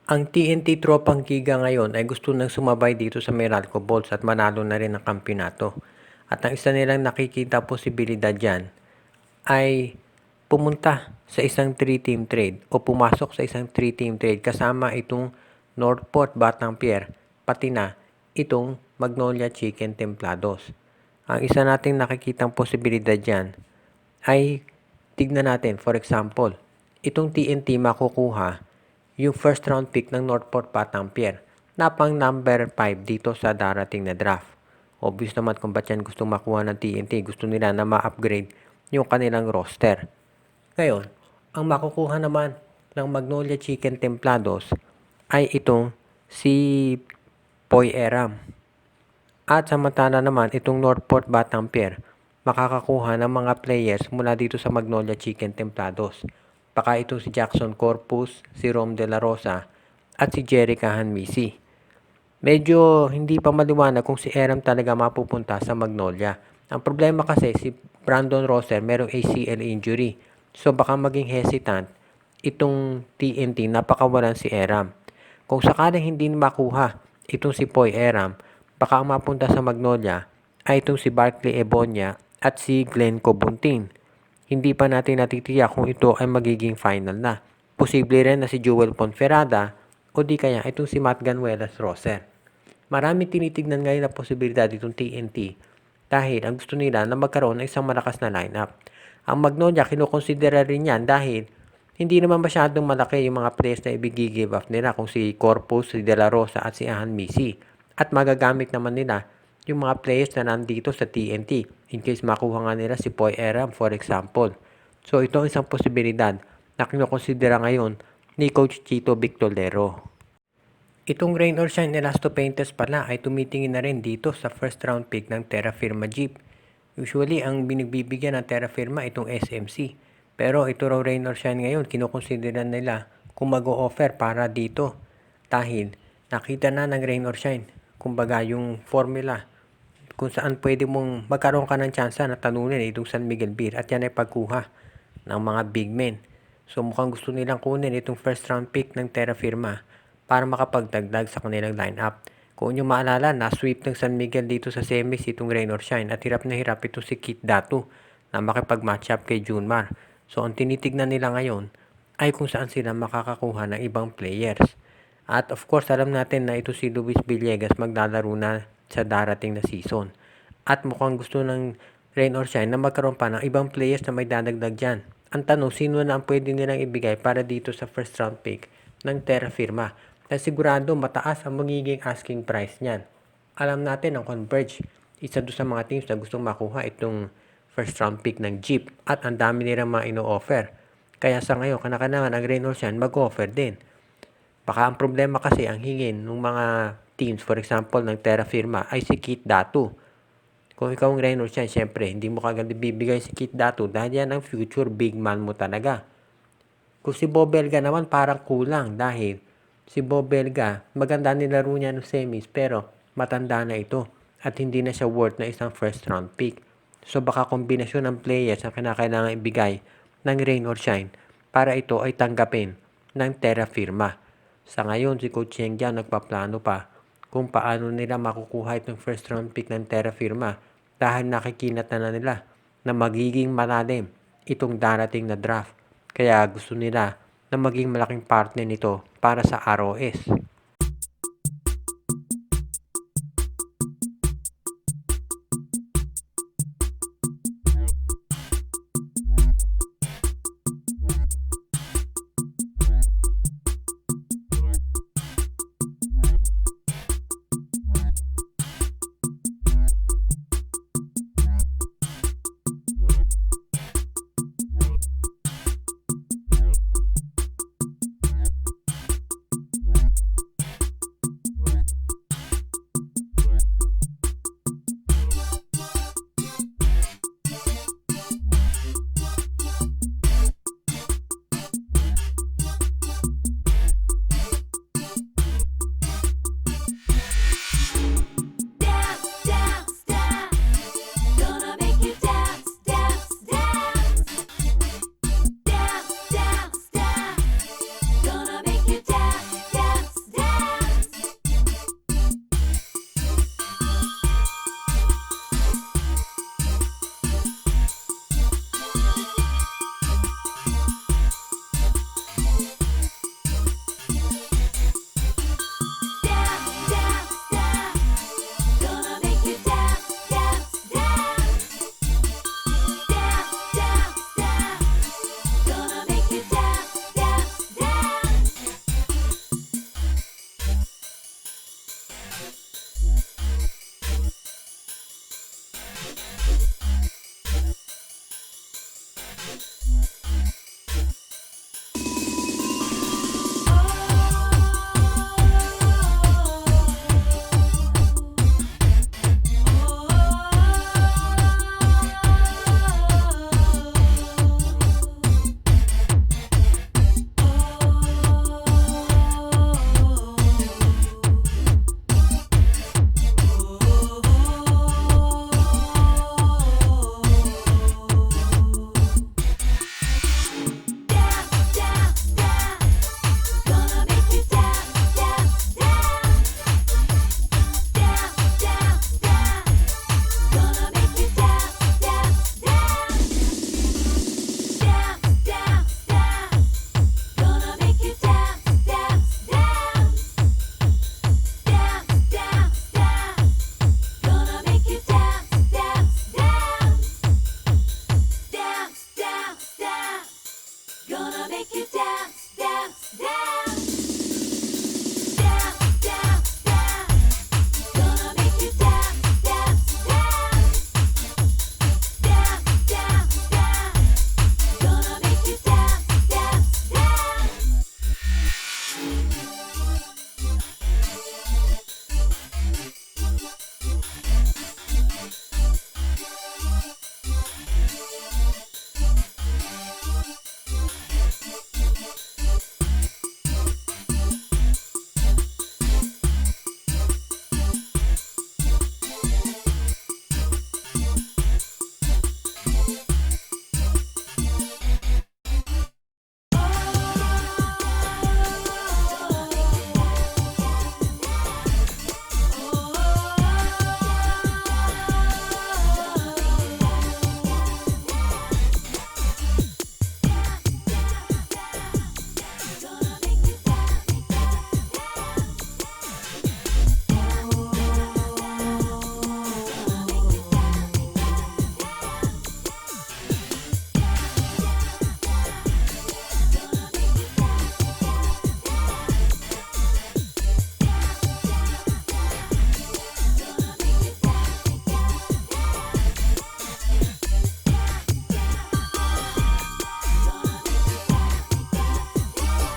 Ang TNT Tropang Giga ngayon ay gusto nang sumabay dito sa Meralco Bolts at manalo na rin ang kampyonato. At ang isa nilang nakikita posibilidad dyan ay pumunta sa isang 3-team trade o pumasok sa isang 3-team trade kasama itong Northport Batang Pier pati na itong Magnolia Chicken Templados. Ang isa nating nakikitang posibilidad dyan ay tignan natin, for example, itong TNT makukuha yung first round pick ng Northport Batang Pier na pang number 5 dito sa darating na draft. Obvious naman kung ba't yan gustong makuha ng TNT. Gusto nila na ma-upgrade yung kanilang roster. Ngayon, ang makukuha naman ng Magnolia Chicken Templados ay itong si Poy Eram. At samantala naman itong Northport Batang Pier makakakuha ng mga players mula dito sa Magnolia Chicken Templados. Baka ito si Jackson Corpus, si Rom De La Rosa, at si Jerica Hanmisi. Medyo hindi pa maliwanag kung si Eram talaga mapupunta sa Magnolia. Ang problema kasi si Brandon Rosser merong ACL injury. So baka maging hesitant itong TNT napakawalan si Eram. Kung sakaling hindi makuha itong si Poy Eram, baka ang mapunta sa Magnolia ay itong si Barkley Ebonia at si Glenn Cobuntin. Hindi pa natin natitiyak kung ito ay magiging final na. Posible rin na si Joel Ponferrada o di kaya itong si Matt Ganuelas Roser. Marami tinitignan ngayon na posibilidad itong TNT dahil ang gusto nila na magkaroon ng isang malakas na lineup. Ang Magnolia kinukonsidera rin yan dahil hindi naman masyadong malaki yung mga players na ibig-give up nila kung si Corpus, si De La Rosa at si Ahan Misi. At magagamit naman nila yung mga players na nandito sa TNT in case makuha nga nila si Poy Eram for example. So ito ang isang posibilidad na kinukonsidera ngayon ni Coach Chito Victolero. Itong Rain or Shine Elasto Painters pala ay tumitingin na rin dito sa first round pick ng Terra Firma Jeep. Usually ang binigbibigyan ng Terra Firma itong SMC. Pero ito raw Rain or Shine ngayon kinukonsidera nila kung mag-o-offer para dito. Dahil nakita na ng Rain or Shine. Kumbaga yung formula kung saan pwede mong magkaroon ka ng tsansa na talunin itong San Miguel Beer at yan ay pagkuha ng mga big men. So mukhang gusto nilang kunin itong first round pick ng Terra Firma para makapagdagdag sa kanilang lineup. Kung nyo maalala, na-sweep ng San Miguel dito sa semis itong Rain or Shine at hirap na hirap ito si Kit Datu na makipag-match up kay Junmar. So ang tinitignan nila ngayon ay kung saan sila makakakuha ng ibang players. At of course, alam natin na ito si Luis Villegas maglalaro na sa darating na season. At mukhang gusto ng Rain or Shine na magkaroon pa ng ibang players na may dadagdag dyan. Ang tanong, sino na ang pwede nilang ibigay para dito sa first round pick ng Terra Firma? Na sigurado mataas ang magiging asking price niyan. Alam natin ang Converge, isa doon sa mga teams na gustong makuha itong first round pick ng Jeep at ang dami nilang mga ino-offer. Kaya sa ngayon, kanaka-naman ang Rain or Shine mag-offer din. Baka ang problema kasi ang hingin ng mga teams, for example, ng Terra Firma ay si Kit Datu. Kung ikaw ang Rain or Shine, syempre, hindi mo kagad bibigay si Kit Datu dahil yan ang future big man mo talaga. Kung si Bob Belga naman, parang kulang dahil si Bob Belga, maganda nilaro niya ng semis pero matanda na ito at hindi na siya worth na isang first round pick. So baka kombinasyon ng players ang kinakailangan ibigay ng Rain or Shine para ito ay tanggapin ng Terra Firma. Sa ngayon, si Coach Cheng Jiang nagpaplano pa kung paano nila makukuha itong first round pick ng Terra Firma dahil nakikinat na nila na magiging malalim itong darating na draft. Kaya gusto nila na maging malaking partner nito para sa ROS.